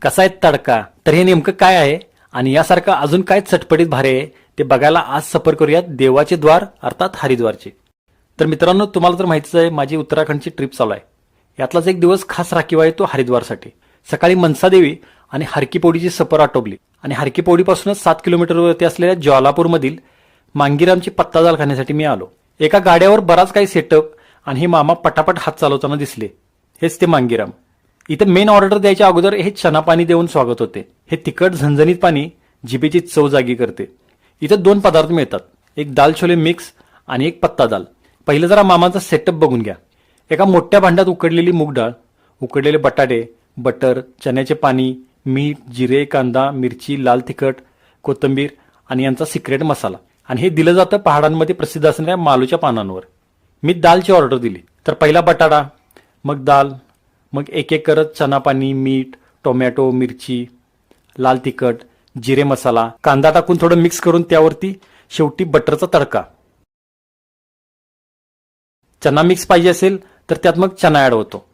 कसा आहे तडका, तर हे नेमकं काय आहे आणि यासारखं अजून काय चटपटीत भारी आहे ते बघायला आज सफर करूयात देवाचे द्वार अर्थात हरिद्वारचे। तर मित्रांनो, तुम्हाला तर माहितीच आहे माझी उत्तराखंडची ट्रिप चालू आहे। यातलाच एक दिवस खास राखीव आहे तो हरिद्वारसाठी। सकाळी मनसादेवी आणि हरकी पौडीची सफर आटोपली आणि हरकी पौडीपासूनच 7 किलोमीटरवरती असलेल्या ज्वालापूरमधील मांगीरामची पत्ता जाल खाण्यासाठी मी आलो। एका गाड्यावर बराच काही सेटअप आणि हे मामा पटापट हात चालवताना दिसले। हेच ते मांगीराम। इथं मेन ऑर्डर द्यायच्या अगोदर हे चना पाणी देऊन स्वागत होते। हे तिखट झणझणीत पाणी जिभेची चव जागी करते। इथं 2 पदार्थ मिळतात, एक दाल छोले मिक्स आणि एक पत्ता दाल। पहिलं जरा मामाचा सेटअप बघून घ्या। एका मोठ्या भांड्यात उकडलेली मूग डाळ, उकडलेले बटाटे, बटर, चण्याचे पाणी, मीठ, जिरे, कांदा, मिरची, लाल तिखट, कोथिंबीर आणि यांचा सिक्रेट मसाला। आणि हे दिलं जातं पहाडांमध्ये प्रसिद्ध असणाऱ्या मालूच्या पानांवर। मी दालची ऑर्डर दिली, तर पहिला बटाटा, मग दाल, मग एक एक करत चना पाणी, मीठ, टोमॅटो, मिरची, लाल तिखट, जिरे मसाला, कांदा टाकून थोडं मिक्स करून त्यावरती शेवटी बटरचा तडका। चना मिक्स पाहिजे असेल तर त्यात मग चना ऍड होतो।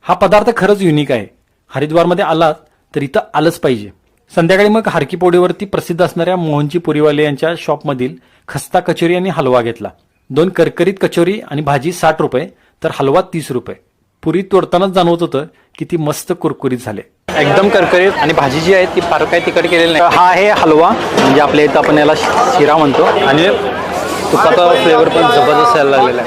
हा पदार्थ खरंच युनिक आहे। हरिद्वारमध्ये आलात तर इथं आलंच पाहिजे। संध्याकाळी मग हरकी पौडीवरती प्रसिद्ध असणाऱ्या मोहनजी पुरीवाले यांच्या शॉपमधील खस्ता कचोरी आणि हलवा घेतला। 2 करकरीत कचोरी आणि भाजी 60 रुपये, तर हलवा 30 रुपये। पुरी तोडतानाच जाणवत होतं किती मस्त कुरकुरीत झाले, एकदम करकरीत। आणि भाजी जी आहे ती फार काय तिखट केलेली नाही। हा आहे हलवा, म्हणजे आपल्या इथं आपण याला शिरा म्हणतो। आणि तुपाचा फ्लेवर पण जबरदस्त यायला लागलेला आहे।